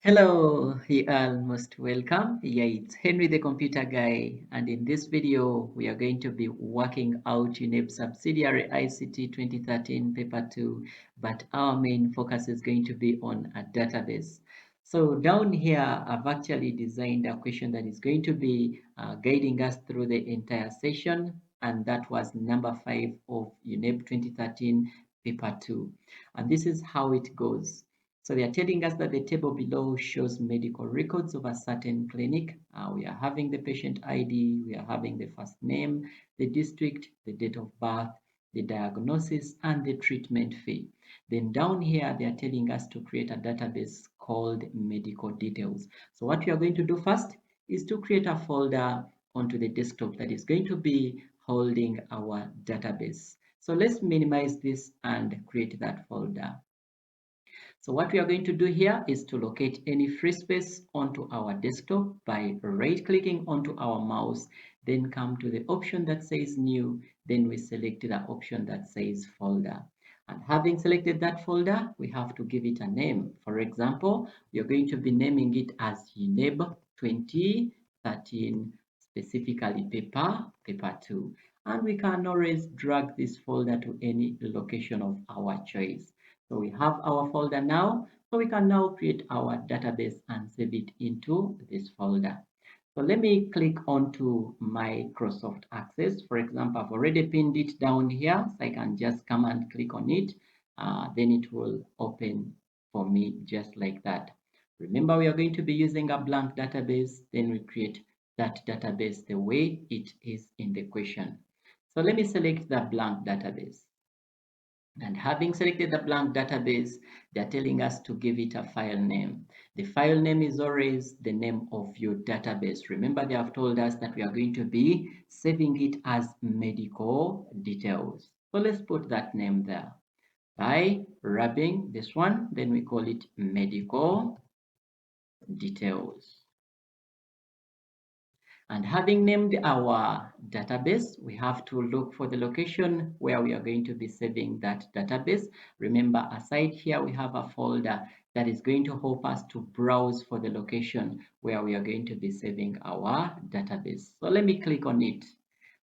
Hello, you are most welcome. Yeah, it's Henry the computer guy, and in this video, we are going to be working out UNEB subsidiary ICT 2013 paper 2, but our main focus is going to be on a database. So down here, I've actually designed a question that is going to be guiding us through the entire session, and that was number 5 of UNEB 2013 paper 2. And this is how it goes. So they are telling us that the table below shows medical records of a certain clinic. We are having the patient ID, we are having the first name, the district, the date of birth, the diagnosis, and the treatment fee. Then down here, they are telling us to create a database called medical details. So what we are going to do first is to create a folder onto the desktop that is going to be holding our database. So let's minimize this and create that folder. So what we are going to do here is to locate any free space onto our desktop by right-clicking onto our mouse, then come to the option that says new, then we select the option that says folder. And having selected that folder, we have to give it a name. For example, we are going to be naming it as UNEB 2013, specifically paper 2. And we can always drag this folder to any location of our choice. So we have our folder now, so we can now create our database and save it into this folder. So let me click onto Microsoft Access. For example, I've already pinned it down here, so I can just come and click on it. Then it will open for me just like that. Remember, we are going to be using a blank database, then we create that database the way it is in the question. So let me select the blank database. And having selected the blank database, they're telling us to give it a file name. The file name is always the name of your database. Remember, they have told us that we are going to be saving it as medical details. So let's put that name there. By rubbing this one, then we call it medical details. And having named our database, we have to look for the location where we are going to be saving that database. Remember, aside here, we have a folder that is going to help us to browse for the location where we are going to be saving our database. So let me click on it.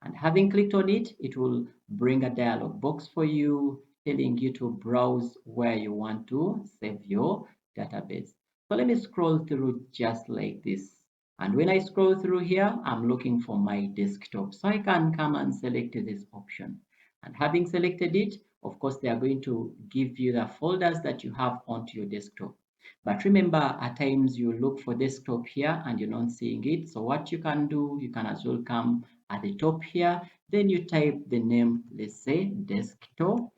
And having clicked on it, it will bring a dialog box for you, telling you to browse where you want to save your database. So let me scroll through just like this. And when I scroll through here, I'm looking for my desktop. So I can come and select this option. And having selected it, of course, they are going to give you the folders that you have onto your desktop. But remember, at times you look for desktop here and you're not seeing it. So what you can do, you can as well come at the top here. Then you type the name, let's say desktop,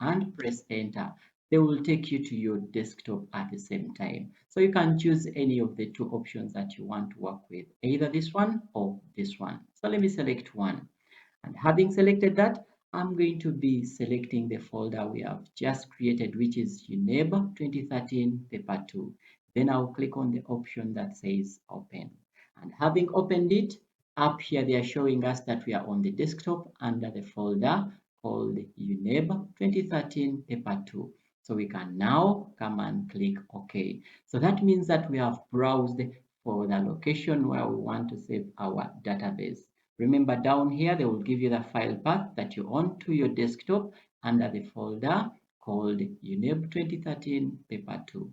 and press enter. They will take you to your desktop at the same time. So you can choose any of the two options that you want to work with, either this one or this one. So let me select one. And having selected that, I'm going to be selecting the folder we have just created, which is UNEB 2013 paper 2. Then I'll click on the option that says open. And having opened it, up here they are showing us that we are on the desktop under the folder called UNEB 2013 paper 2. So we can now come and click OK. So that means that we have browsed for the location where we want to save our database. Remember, down here, they will give you the file path that you want to your desktop under the folder called UNEB 2013 paper 2.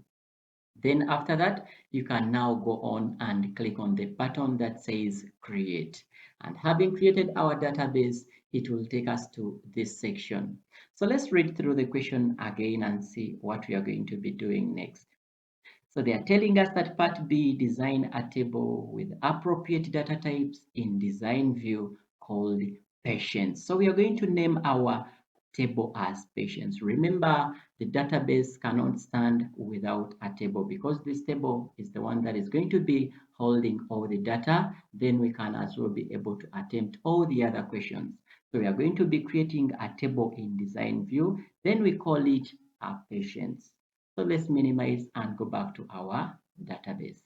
Then after that, you can now go on and click on the button that says create. And having created our database, it will take us to this section. So let's read through the question again and see what we are going to be doing next. So they are telling us that part B, design a table with appropriate data types in design view called patients. So we are going to name our table as patients. Remember, the database cannot stand without a table because this table is the one that is going to be holding all the data. Then we can as well be able to attempt all the other questions. So we are going to be creating a table in design view. Then we call it a patients. So let's minimize and go back to our database.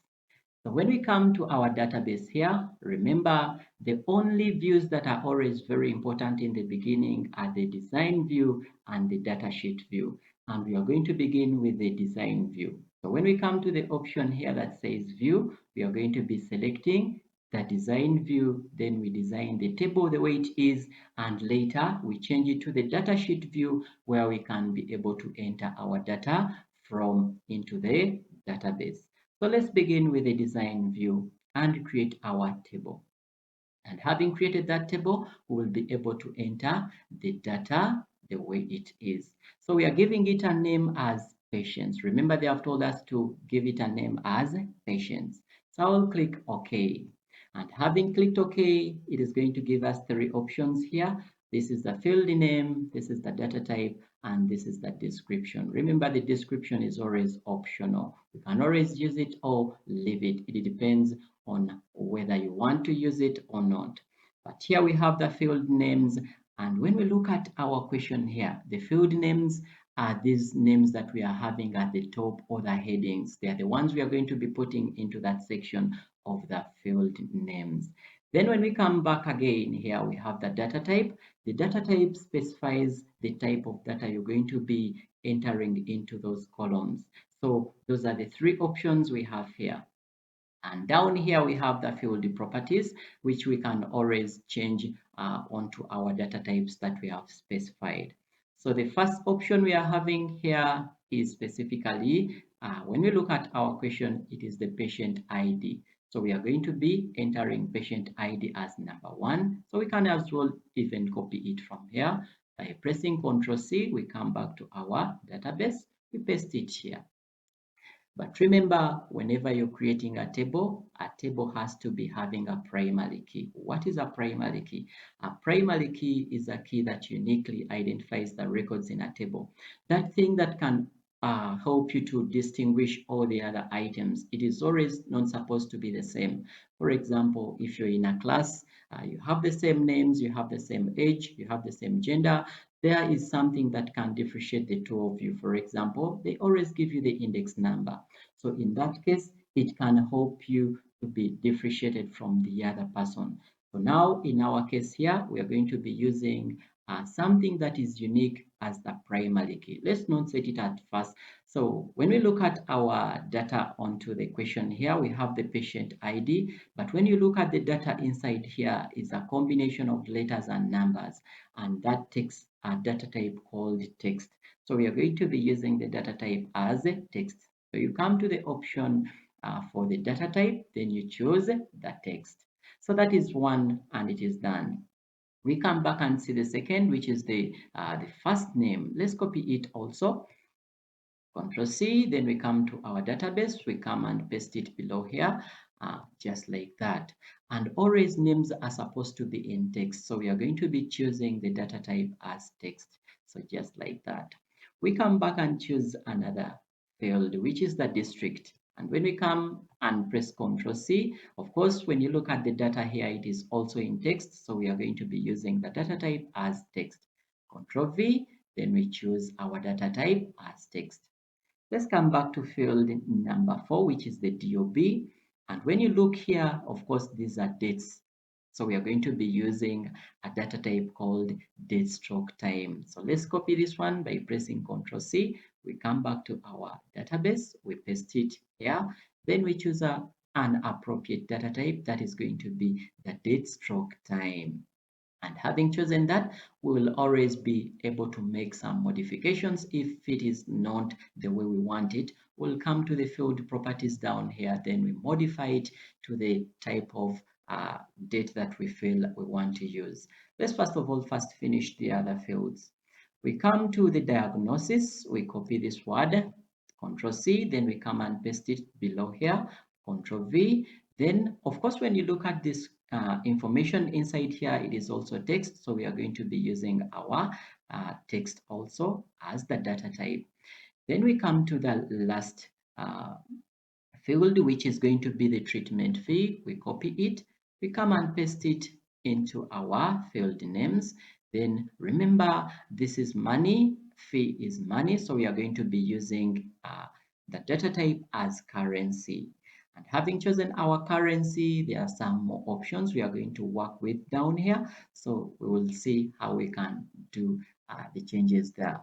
So when we come to our database here, remember the only views that are always very important in the beginning are the design view and the datasheet view. And we are going to begin with the design view. So when we come to the option here that says view, we are going to be selecting the design view. Then we design the table the way it is, and later we change it to the datasheet view where we can be able to enter our data from into the database. So let's begin with the design view and create our table. And having created that table, we will be able to enter the data the way it is. So we are giving it a name as patients. Remember, they have told us to give it a name as patients. So I'll click OK. And having clicked OK, it is going to give us three options here. This is the field name, this is the data type, and this is the description. Remember, the description is always optional. You can always use it or leave it. It depends on whether you want to use it or not. But here we have the field names. And when we look at our question here, the field names are these names that we are having at the top or the headings. They are the ones we are going to be putting into that section of the field names. Then when we come back again here, we have the data type. The data type specifies the type of data you're going to be entering into those columns. So those are the three options we have here. And down here we have the field properties, which we can always change onto our data types that we have specified. So the first option we are having here is specifically, when we look at our question, it is the patient ID. So we are going to be entering patient ID as number 1. So we can as well even copy it from here. By pressing Ctrl C, we come back to our database, we paste it here. But remember, whenever you're creating a table has to be having a primary key. What is a primary key? A primary key is a key that uniquely identifies the records in a table. That thing that can help you to distinguish all the other items. It is always not supposed to be the same. For example, if you're in a class, you have the same names, you have the same age, you have the same gender, there is something that can differentiate the two of you. For example, they always give you the index number. So in that case, it can help you to be differentiated from the other person. So now in our case here, we are going to be using something that is unique as the primary key. Let's not set it at first. So when we look at our data onto the question here, we have the patient ID. But when you look at the data inside here is a combination of letters and numbers. And that takes a data type called text. So we are going to be using the data type as text. So you come to the option for the data type, then you choose the text. So that is one and it is done. We come back and see the second, which is the first name. Let's copy it also. Ctrl C, then we come to our database. We come and paste it below here, just like that. And always names are supposed to be in text. So we are going to be choosing the data type as text. So just like that. We come back and choose another field, which is the district. And when we come and press Ctrl C, of course, when you look at the data here, it is also in text. So we are going to be using the data type as text. Ctrl V, then we choose our data type as text. Let's come back to field number 4, which is the DOB. And when you look here, of course, these are dates. So we are going to be using a data type called date stroke time. So let's copy this one by pressing Ctrl C. We come back to our database, we paste it here. Then we choose an appropriate data type that is going to be the date stroke time. And having chosen that, we will always be able to make some modifications if it is not the way we want it. We'll come to the field properties down here, then we modify it to the type of date that we feel we want to use. Let's first of all finish the other fields. We come to the diagnosis, we copy this word, Ctrl C, then we come and paste it below here, Ctrl V. Then, of course, when you look at this information inside here, it is also text. So we are going to be using our text also as the data type. Then we come to the last field, which is going to be the treatment fee. We copy it, we come and paste it into our field names. Then remember, this is money, fee is money. So we are going to be using the data type as currency. And having chosen our currency, there are some more options we are going to work with down here. So we will see how we can do the changes there.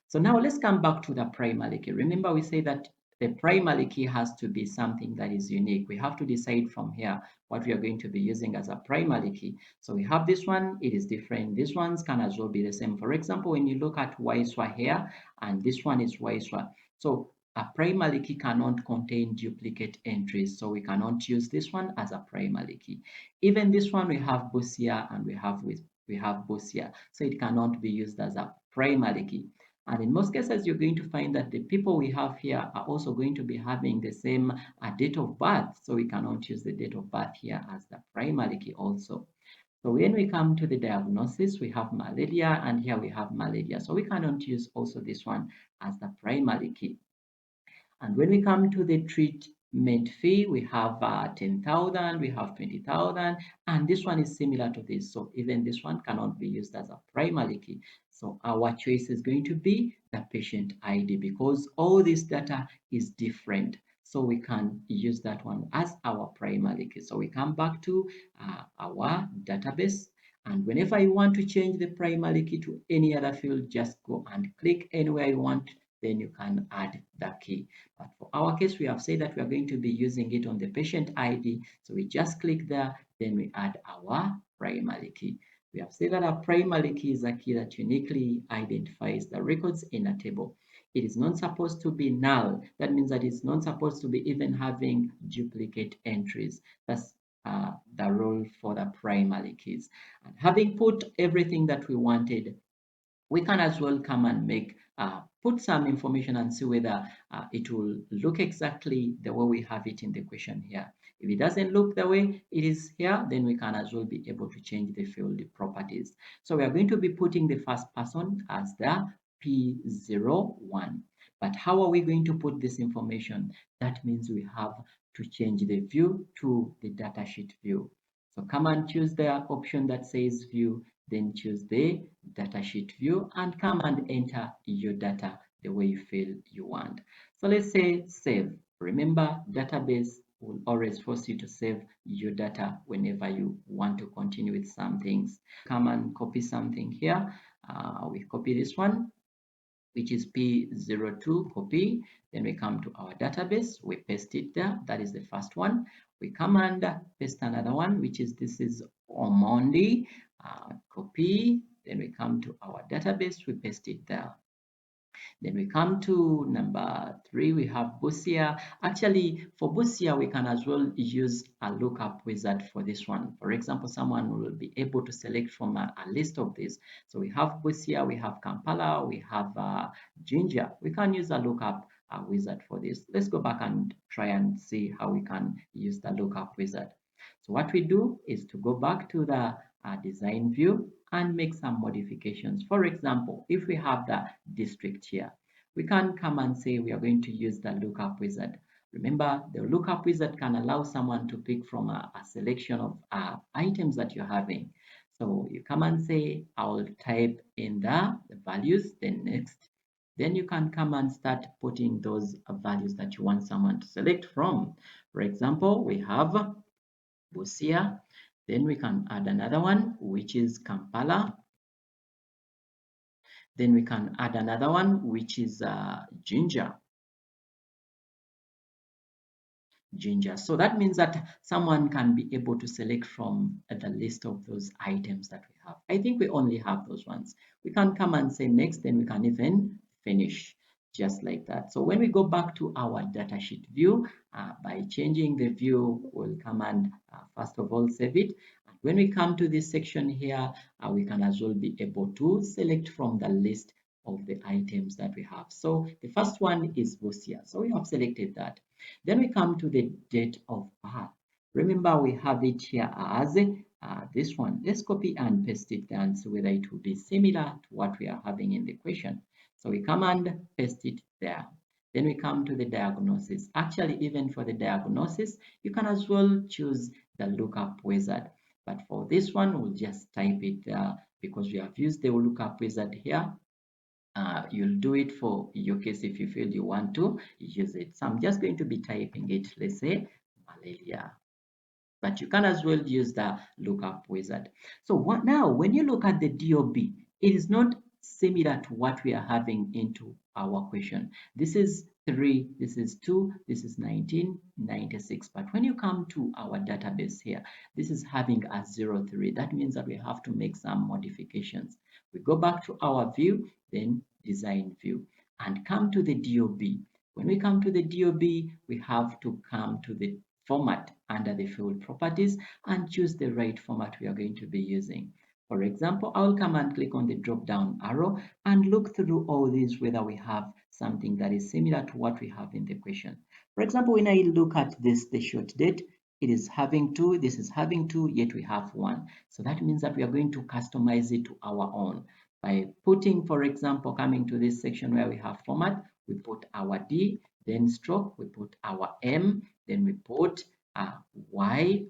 So now let's come back to the primary key. Remember, we say that the primary key has to be something that is unique. We have to decide from here what we are going to be using as a primary key. So we have this one, it is different. These ones can as well be the same. For example, when you look at Waiswa here, and this one is Waiswa. So a primary key cannot contain duplicate entries, so we cannot use this one as a primary key. Even this one, we have Busia and we have Busia, so it cannot be used as a primary key. And in most cases, you're going to find that the people we have here are also going to be having the same date of birth, so we cannot use the date of birth here as the primary key also. So when we come to the diagnosis, we have malaria, and here we have malaria, so we cannot use also this one as the primary key. And when we come to the treatment fee, we have 10,000, we have 20,000, and this one is similar to this. So even this one cannot be used as a primary key. So our choice is going to be the patient ID, because all this data is different. So we can use that one as our primary key. So we come back to our database. And whenever you want to change the primary key to any other field, just go and click anywhere you want, then you can add the key. But for our case, we have said that we are going to be using it on the patient ID. So we just click there, then we add our primary key. We have said that our primary key is a key that uniquely identifies the records in a table. It is not supposed to be null. That means that it's not supposed to be even having duplicate entries. That's the rule for the primary keys. And having put everything that we wanted, we can as well come and put some information and see whether it will look exactly the way we have it in the question here. If it doesn't look the way it is here, then we can as well be able to change the field properties. So we are going to be putting the first person as the P01. But how are we going to put this information? That means we have to change the view to the datasheet view. So come and choose the option that says view, then choose the datasheet view and come and enter your data the way you feel you want. So let's say save. Remember, database will always force you to save your data whenever you want to continue with some things. Come and copy something here. We copy this one, which is P02, copy. Then we come to our database, we paste it there. That is the first one. We come and paste another one, which is this is Omondi, copy. Then we come to our database, we paste it there. Then we come to number 3, we have Busia. Actually, for Busia, we can as well use a lookup wizard for this one. For example, someone will be able to select from a list of these. So we have Busia, we have Kampala, we have Jinja. We can use a lookup wizard for this. Let's go back and try and see how we can use the lookup wizard. So what we do is to go back to the design view and make some modifications. For example, if we have the district here, we can come and say we are going to use the lookup wizard. Remember, the lookup wizard can allow someone to pick from a selection of items that you're having. So you come and say, I'll type in the values, then next. Then you can come and start putting those values that you want someone to select from. For example, we have Busia. Then we can add another one, which is Kampala. Then we can add another one, which is Jinja. So that means that someone can be able to select from the list of those items that we have. I think we only have those ones. We can come and say next, then we can even finish just like that. So when we go back to our datasheet view, by changing the view, we'll come and first of all save it. And when we come to this section here, we can as well be able to select from the list of the items that we have. So the first one is Busia. So we have selected that. Then we come to the date of birth. Remember, we have it here as this one. Let's copy and paste it and see whether it will be similar to what we are having in the question. So we come and paste it there. Then we come to the diagnosis. Actually, even for the diagnosis, you can as well choose the lookup wizard. But for this one, we'll just type it there because we have used the lookup wizard here. You'll do it for your case if you feel you want to use it. So I'm just going to be typing it, let's say malaria. But you can as well use the lookup wizard. So now when you look at the DOB, it is not similar to what we are having into our question. This is 3, this is 2, this is 1996. But when you come to our database here, this is having a 03. That means that we have to make some modifications. We go back to our view, then design view, and come to the DOB. When we come to the DOB, we have to come to the format under the field properties and choose the right format we are going to be using. For example, I'll come and click on the drop down arrow and look through all these whether we have something that is similar to what we have in the question. For example, when I look at this, the short date, it is having 2, this is having 2, yet we have 1. So that means that we are going to customize it to our own by putting, for example, coming to this section where we have format, we put our D, then stroke, we put our M, then we put Y,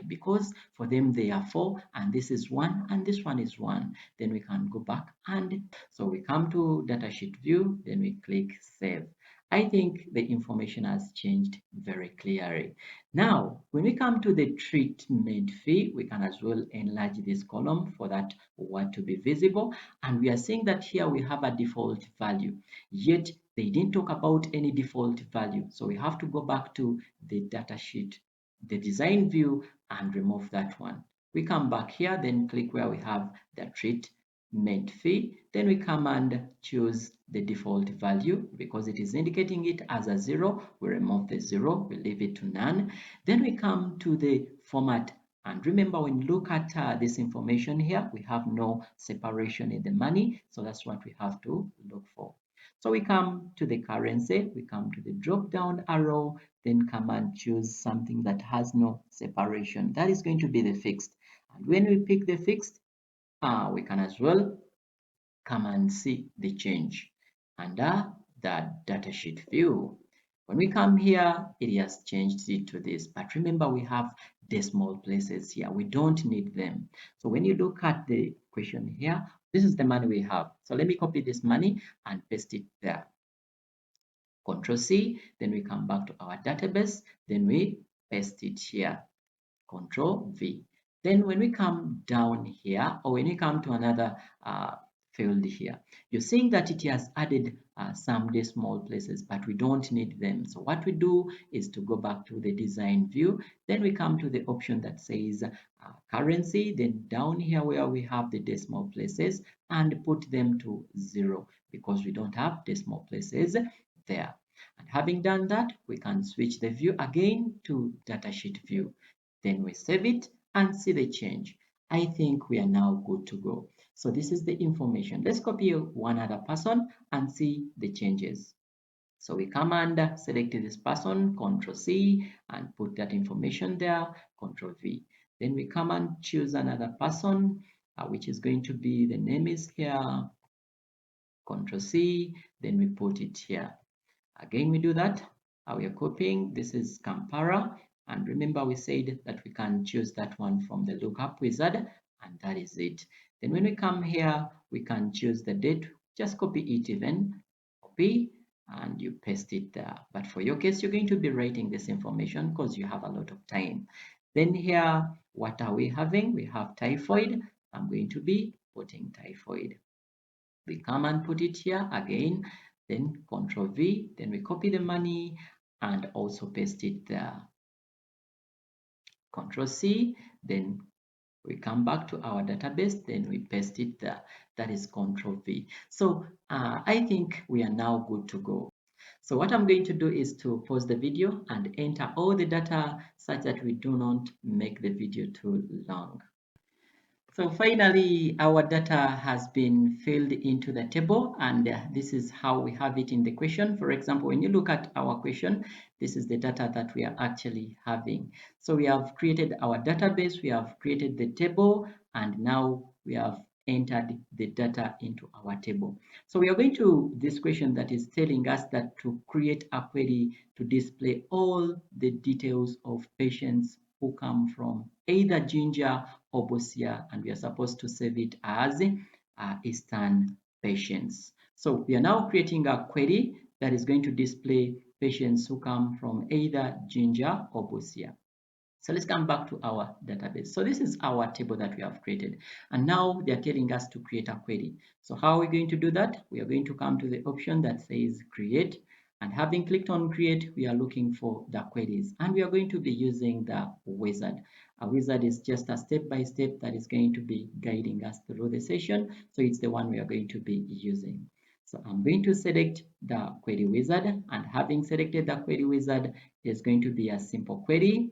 because for them they are 4 and this is 1 and this one is 1. Then we can go back, and so we come to datasheet view, then we click save. I think the information has changed very clearly. Now, when we come to the treatment fee, we can as well enlarge this column for that word to be visible. And we are seeing that here we have a default value, yet they didn't talk about any default value. So we have to go back to the datasheet, the design view, and remove that one. We come back here, then click where we have the treatment fee. Then we come and choose the default value because it is indicating it as a 0. We remove the 0, we leave it to none. Then we come to the format. And remember, when you look at this information here, we have no separation in the money. So that's what we have to look for. So we come to the currency, we come to the drop down arrow, then come and choose something that has no separation. That is going to be the fixed. And when we pick the fixed, we can as well come and see the change under the datasheet view. When we come here, it has changed it to this. But remember, we have decimal places here. We don't need them. So when you look at the question here, this is the money we have. So let me copy this money and paste it there. Control C, then we come back to our database, then we paste it here. Control V. Then when we come down here, or when we come to another field here, you're seeing that it has added some decimal places, but we don't need them. So what we do is to go back to the design view, then we come to the option that says currency, then down here where we have the decimal places, and put them to 0 because we don't have decimal places there. And having done that, we can switch the view again to datasheet view. Then we save it and see the change. I think we are now good to go. So this is the information. Let's copy one other person and see the changes. So we come and select this person, Control C, and put that information there, Control V. Then we come and choose another person, which is going to be, the name is here, Control C, then we put it here. Again, we do that. We are copying. This is Campara. And remember, we said that we can choose that one from the lookup wizard, and that is it. Then when we come here, we can choose the date. Just copy it even. Copy, and you paste it there. But for your case, you're going to be writing this information because you have a lot of time. Then here, what are we having? We have typhoid. I'm going to be putting typhoid. We come and put it here again. Then Control V, then we copy the money and also paste it there. Control C, then we come back to our database, then we paste it there. That is Control V. So I think we are now good to go. So what I'm going to do is to pause the video and enter all the data such that we do not make the video too long. So finally, our data has been filled into the table, and this is how we have it in the question. For example, when you look at our question, this is the data that we are actually having. So we have created our database, we have created the table, and now we have entered the data into our table. So we are going to this question that is telling us that to create a query to display all the details of patients who come from either Ginger or Busia, and we are supposed to save it as Eastern patients. So we are now creating a query that is going to display patients who come from either Ginger or Busia. So let's come back to our database. So this is our table that we have created. And now they're telling us to create a query. So how are we going to do that? We are going to come to the option that says create. And having clicked on create, we are looking for the queries. And we are going to be using the wizard. A wizard is just a step-by-step that is going to be guiding us through the session. So it's the one we are going to be using. So I'm going to select the query wizard, and having selected the query wizard, there's going to be a simple query.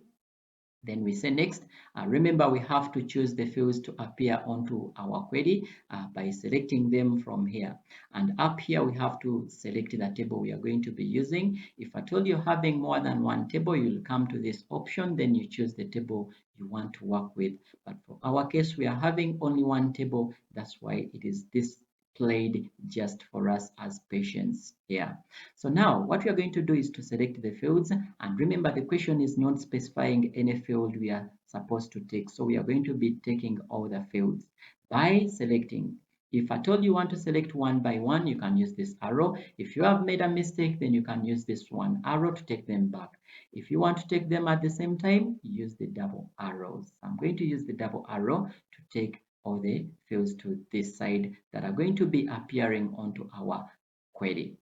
Then we say next. Remember, we have to choose the fields to appear onto our query by selecting them from here. And up here, we have to select the table we are going to be using. If at all you're having more than one table, you'll come to this option, then you choose the table you want to work with. But for our case, we are having only one table. That's why it is displayed just for us as patients here. So now what we are going to do is to select the fields, and remember the question is not specifying any field we are supposed to take. So we are going to be taking all the fields by selecting. If at all you want to select one by one, you can use this arrow. If you have made a mistake, then you can use this one arrow to take them back. If you want to take them at the same time, use the double arrows. I'm going to use the double arrow to take all the fields to this side that are going to be appearing onto our query.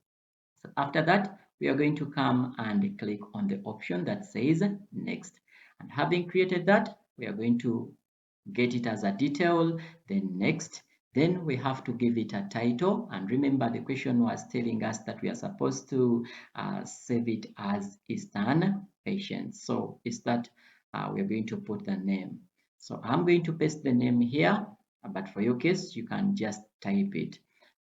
So after that, we are going to come and click on the option that says next. And having created that, we are going to get it as a detail, then next. Then we have to give it a title. And remember, the question was telling us that we are supposed to save it as Eastern patient. So is that we are going to put the name. So I'm going to paste the name here, but for your case, you can just type it.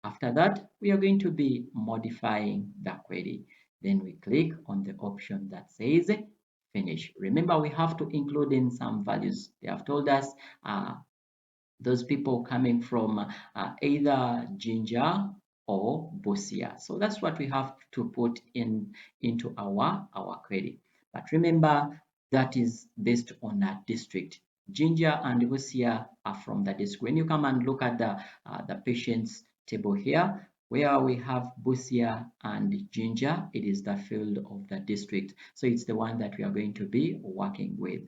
After that, we are going to be modifying the query. Then we click on the option that says finish. Remember, we have to include in some values. They have told us those people coming from either Ginger or Busia. So that's what we have to put into our query. But remember, that is based on a district. Ginger and Busia are from the district. When you come and look at the patients table here, where we have Busia and Ginger, it is the field of the district. So it's the one that we are going to be working with.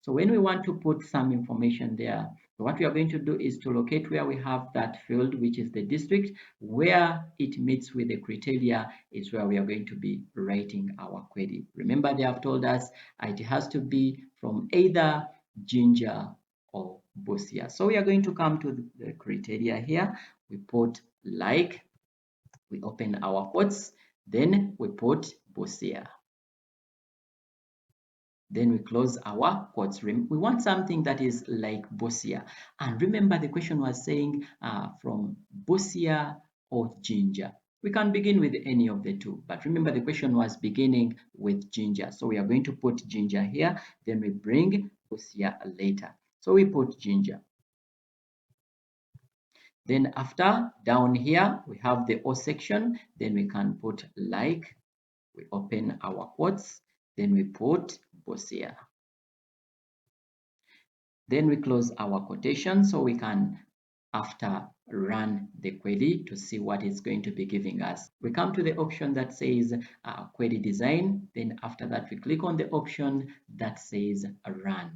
So when we want to put some information there, what we are going to do is to locate where we have that field, which is the district, where it meets with the criteria is where we are going to be writing our query. Remember, they have told us it has to be from either Ginger or Busia. So we are going to come to the criteria here. We put like, we open our quotes, then we put Busia. Then we close our quotes. We want something that is like Busia. And remember, the question was saying from Busia or Ginger. We can begin with any of the two, but remember the question was beginning with Ginger. So we are going to put Ginger here, then we bring Busia later. So we put Ginger. Then after, down here, we have the O section. Then we can put like. We open our quotes. Then we put Busia. Then we close our quotation so we can, after, run the query to see what it's going to be giving us. We come to the option that says query design. Then after that, we click on the option that says run.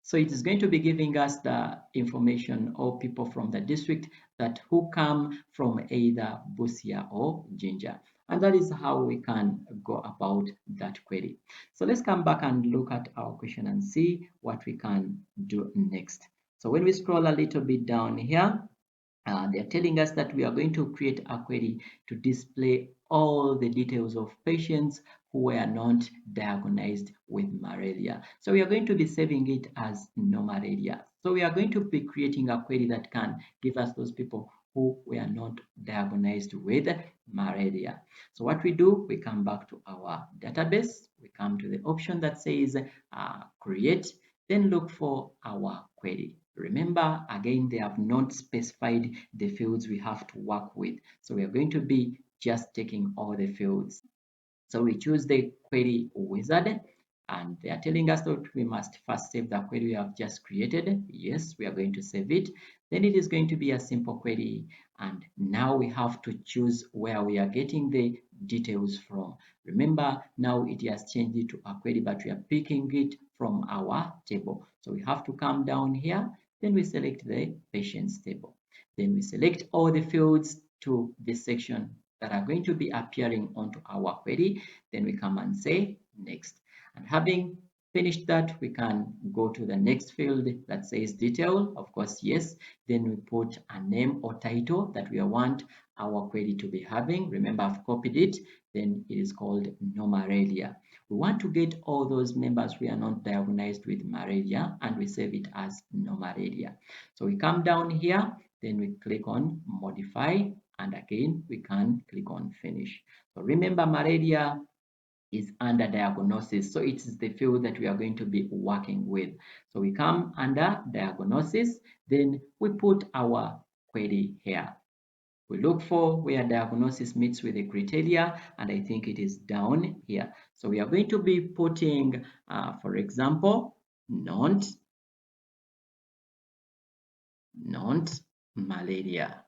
So it is going to be giving us the information of people from the district that who come from either Busia or Ginger. And that is how we can go about that query. So let's come back and look at our question and see what we can do next. So when we scroll a little bit down here, they're telling us that we are going to create a query to display all the details of patients who were not diagnosed with malaria. So we are going to be saving it as no malaria. So we are going to be creating a query that can give us those people who were not diagnosed with malaria. So what we do, we come back to our database, we come to the option that says create, then look for our query. Remember, again, they have not specified the fields we have to work with. So we are going to be just taking all the fields. So we choose the query wizard, and they are telling us that we must first save the query we have just created. Yes, we are going to save it. Then it is going to be a simple query. And now we have to choose where we are getting the details from. Remember, now it has changed it to a query, but we are picking it from our table. So we have to come down here, then we select the patients table. Then we select all the fields to this section that are going to be appearing onto our query. Then we come and say next. And having finished that, we can go to the next field that says detail. Of course, yes. Then we put a name or title that we want our query to be having. Remember, I've copied it. Then it is called no malaria. We want to get all those members who are not diagnosed with malaria, and we save it as no malaria. So we come down here, then we click on modify, and again we can click on finish. So remember, malaria is under diagnosis, so it is the field that we are going to be working with. So we come under diagnosis, then we put our query here. We look for where diagnosis meets with the criteria, and I think it is down here. So we are going to be putting, for example, not malaria.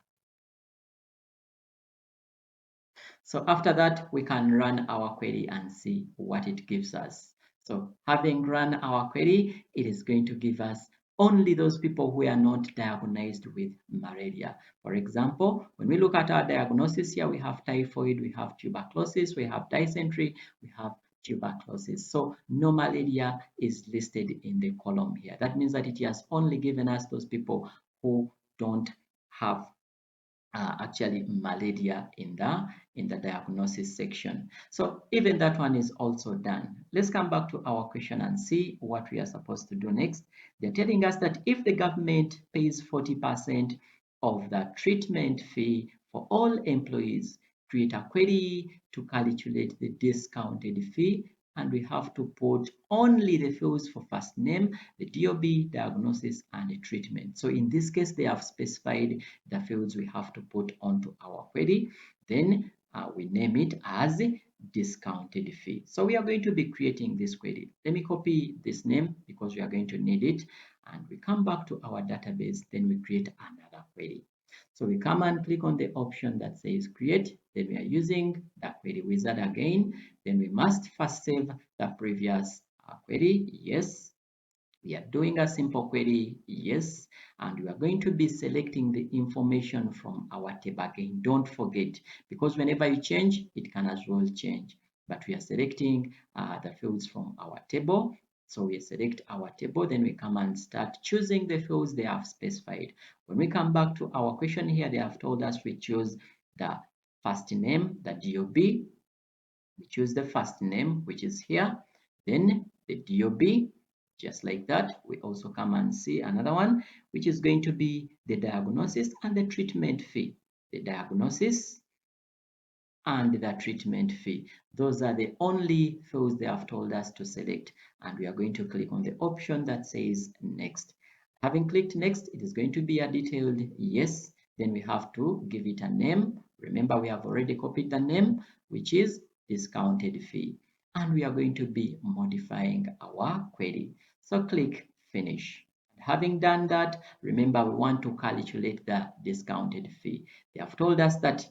So after that, we can run our query and see what it gives us. So having run our query, it is going to give us only those people who are not diagnosed with malaria. For example, when we look at our diagnosis here, we have typhoid, we have tuberculosis, we have dysentery, we have tuberculosis. So no malaria is listed in the column here. That means that it has only given us those people who don't have actually malaria in the diagnosis section. So even that one is also done. Let's come back to our question and see what we are supposed to do next. They're telling us that if the government pays 40% of the treatment fee for all employees, create a query to calculate the discounted fee, and we have to put only the fields for first name, the DOB, diagnosis, and the treatment. So in this case, they have specified the fields we have to put onto our query. Then we name it as discounted fee. So we are going to be creating this query. Let me copy this name because we are going to need it. And we come back to our database, then we create another query. So we come and click on the option that says create. Then we are using the query wizard again. Then we must first save the previous query. Yes. We are doing a simple query, yes, and we are going to be selecting the information from our table again. Don't forget, because whenever you change, it can as well change. But we are selecting the fields from our table. So we select our table, then we come and start choosing the fields they have specified. When we come back to our question here, they have told us we choose the first name, the DOB. We choose the first name, which is here, then the DOB, just like that. We also come and see another one, which is going to be the diagnosis and the treatment fee. The diagnosis and the treatment fee. Those are the only fields they have told us to select, and we are going to click on the option that says next. Having clicked next, it is going to be a detailed yes. Then we have to give it a name. Remember, we have already copied the name, which is discounted fee, and we are going to be modifying our query. So click finish. Having done that, remember we want to calculate the discounted fee. They have told us that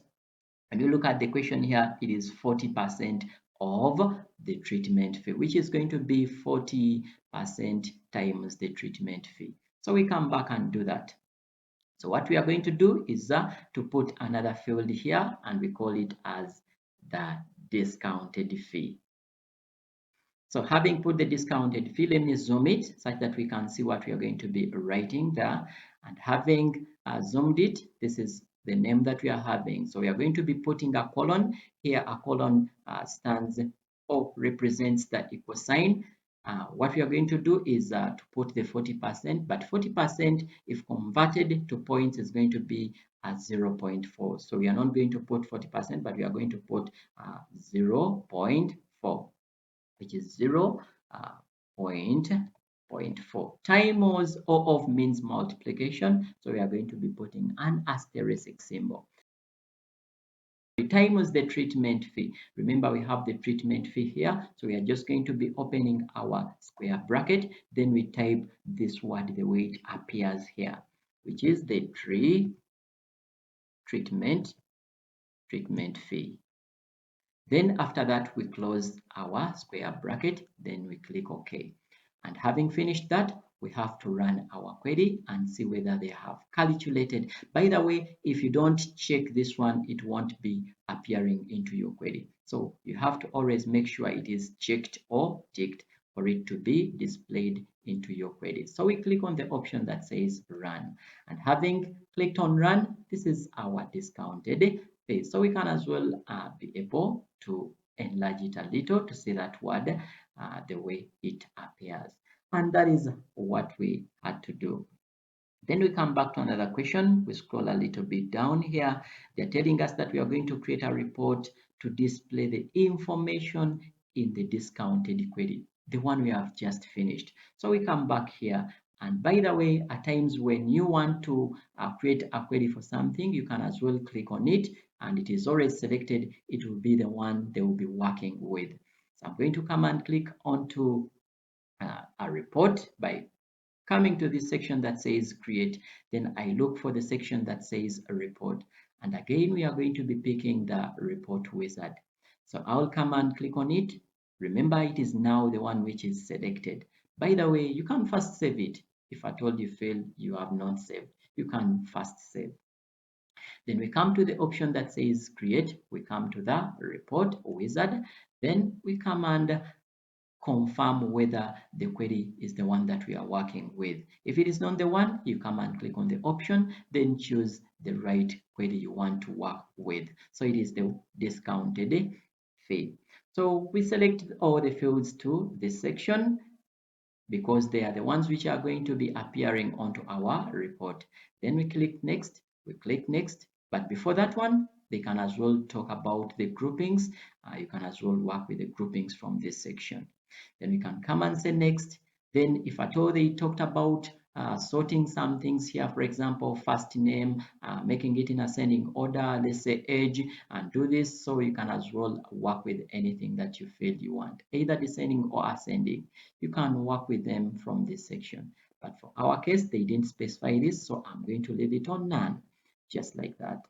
when you look at the question here, it is 40% of the treatment fee, which is going to be 40% times the treatment fee. So we come back and do that. So what we are going to do is to put another field here, and we call it as the discounted fee. So having put the discounted fee, let me zoom it such that we can see what we are going to be writing there. And having zoomed it, this is the name that we are having. So we are going to be putting a colon. Here a colon stands or represents the equal sign. What we are going to do is to put the 40%, but 40% if converted to points is going to be 0.4. So we are not going to put 40%, but we are going to put 0.4. which is 0.4 times O of means multiplication. So we are going to be putting an asterisk symbol. Times the treatment fee. Remember, we have the treatment fee here. So we are just going to be opening our square bracket. Then we type this word the way it appears here, which is the treatment fee. Then after that, we close our square bracket, then we click OK. And having finished that, we have to run our query and see whether they have calculated. By the way, if you don't check this one, it won't be appearing into your query. So you have to always make sure it is checked or ticked for it to be displayed into your query. So we click on the option that says run, and having clicked on run, this is our discounted fee. So we can as well be able to enlarge it a little to see that word the way it appears. And that is what we had to do. Then we come back to another question. We scroll a little bit down here. They're telling us that we are going to create a report to display the information in the discounted query, the one we have just finished. So we come back here. And by the way, at times when you want to create a query for something, you can as well click on it and it is already selected. It will be the one they will be working with. So I'm going to come and click onto a report by coming to this section that says create. Then I look for the section that says a report. And again, we are going to be picking the report wizard. So I'll come and click on it. Remember, it is now the one which is selected. By the way, you can first save it. If at all you fail, you have not saved. You can first save. Then we come to the option that says create. We come to the report wizard. Then we come and confirm whether the query is the one that we are working with. If it is not the one, you come and click on the option, then choose the right query you want to work with. So it is the discounted fee. So we select all the fields to this section because they are the ones which are going to be appearing onto our report. Then we click next, but before that one, they can as well talk about the groupings. You can as well work with the groupings from this section. Then we can come and say next. Then if at all they talked about sorting some things here, for example, first name, making it in ascending order, let's say age, and do this. So you can as well work with anything that you feel you want, either descending or ascending. You can work with them from this section. But for our case, they didn't specify this, so I'm going to leave it on none, just like that.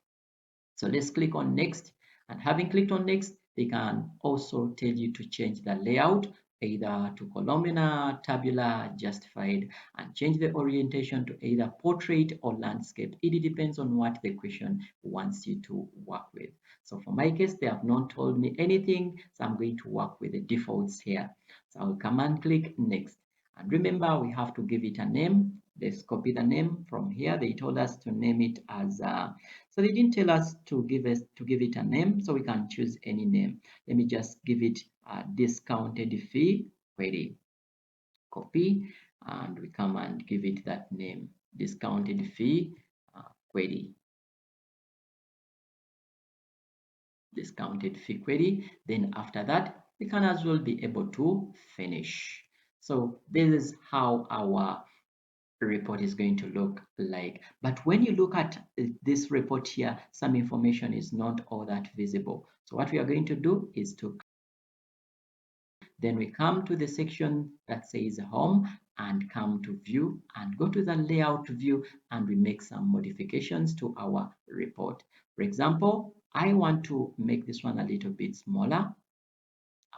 So let's click on next, and having clicked on next, they can also tell you to change the layout either to columnar, tabular, justified, and change the orientation to either portrait or landscape. It depends on what the question wants you to work with. So for my case, they have not told me anything, so I'm going to work with the defaults here. So I'll come and click next. And remember, we have to give it a name. Let's copy the name from here. They told us to name it as so they didn't tell us to give it a name, so we can choose any name. Let me just give it a discounted fee query. Copy, and we come and give it that name, discounted fee query. Discounted fee query. Then after that, we can as well be able to finish. So this is how our report is going to look like. But when you look at this report here, some information is not all that visible. So what we are going to do is to then we come to the section that says home and come to view and go to the layout view, and we make some modifications to our report. For example, I want to make this one a little bit smaller.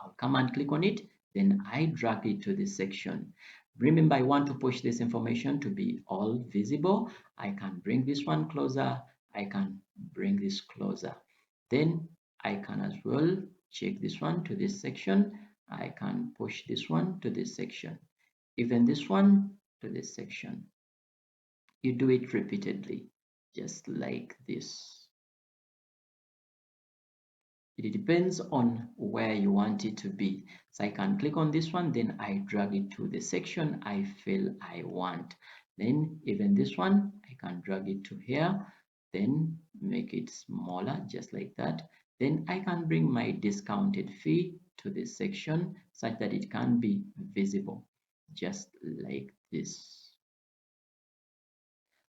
I'll come and click on it, then I drag it to this section. Remember, I want to push this information to be all visible. I can bring this one closer. I can bring this closer. Then I can as well check this one to this section. I can push this one to this section. Even this one to this section. You do it repeatedly, just like this. It depends on where you want it to be. So I can click on this one, then I drag it to the section I feel I want. Then even this one, I can drag it to here, then make it smaller, just like that. Then I can bring my discounted fee to this section such that it can be visible, just like this.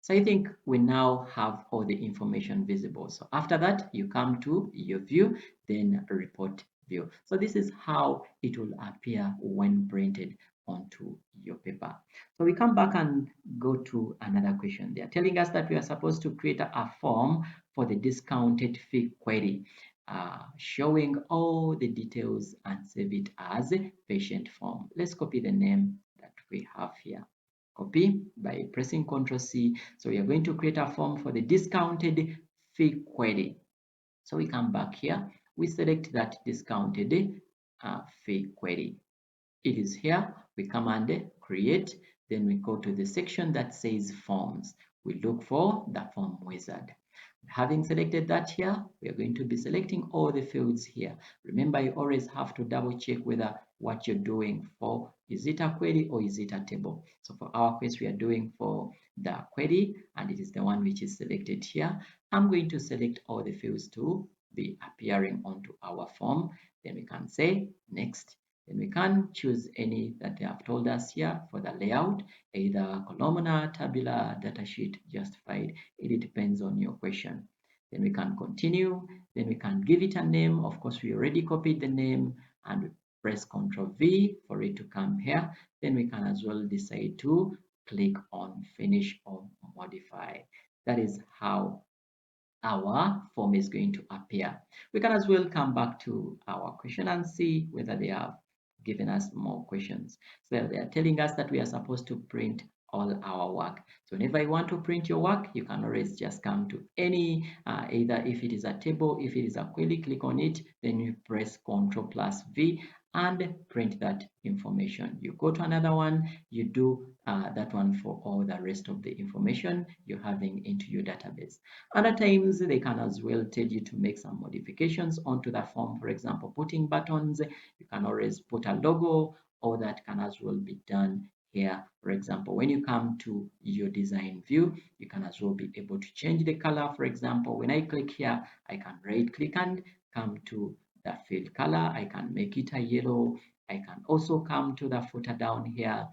So I think we now have all the information visible. So after that, you come to your view, then report view. So this is how it will appear when printed onto your paper. So we come back and go to another question. They are telling us that we are supposed to create a form for the discounted fee query, showing all the details and save it as a patient form. Let's copy the name that we have here. Copy by pressing Ctrl C. So we are going to create a form for the discounted fee query. So we come back here, we select that discounted fee query. It is here, we command create, then we go to the section that says forms. We look for the form wizard. Having selected that here, we are going to be selecting all the fields here. Remember, you always have to double check whether what you're doing for, is it a query or is it a table? So for our case, we are doing for the query, and it is the one which is selected here. I'm going to select all the fields to be appearing onto our form. Then we can say next. Then we can choose any that they have told us here for the layout, either columnar, tabular, datasheet, justified. It depends on your question. Then we can continue. Then we can give it a name. Of course, we already copied the name, and we press Ctrl V for it to come here. Then we can as well decide to click on finish or modify. That is how our form is going to appear. We can as well come back to our question and see whether they have given us more questions. So they are telling us that we are supposed to print all our work. So whenever you want to print your work, you can always just come to any, either if it is a table, if it is a query, click on it, then you press Ctrl+V and print that information. You go to another one, you do that one for all the rest of the information you're having into your database. Other times they can as well tell you to make some modifications onto the form. For example, putting buttons, you can always put a logo, or that can as well be done here. For example, when you come to your design view, you can as well be able to change the color. For example, when I click here, I can right click and come to the field color. I can make it a yellow. I can also come to the footer down here,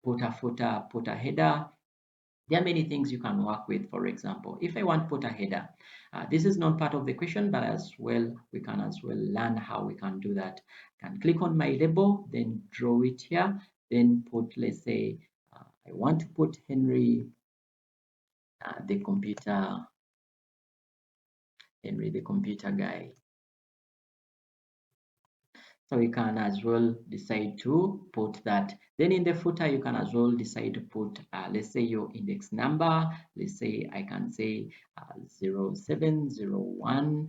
put a footer, put a header. There are many things you can work with. For example, if I want to put a header, this is not part of the question, but as well, we can as well learn how we can do that. I can click on my label, then draw it here, then put, let's say, I want to put Henry, the computer, Henry, the computer guy. So you can as well decide to put that. Then in the footer, you can as well decide to put, let's say, your index number. Let's say I can say 0701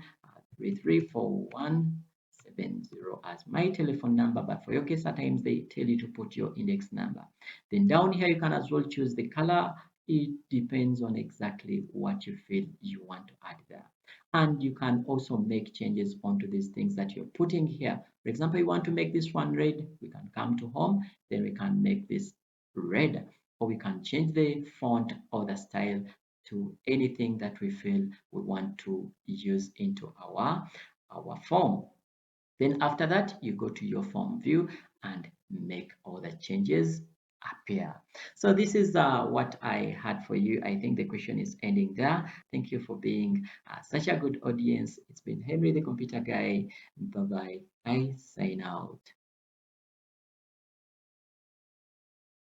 334170 as my telephone number. But for your case, at times they tell you to put your index number. Then down here, you can as well choose the color. It depends on exactly what you feel you want to add there. And you can also make changes onto these things that you're putting here. For example, you want to make this one red, we can come to home, then we can make this red, or we can change the font or the style to anything that we feel we want to use into our form. Then after that, you go to your form view and make all the changes appear. So this is what I had for you. I think the question is ending there. Thank you for being such a good audience. It's been Henry the Computer Guy. Bye bye. I sign out.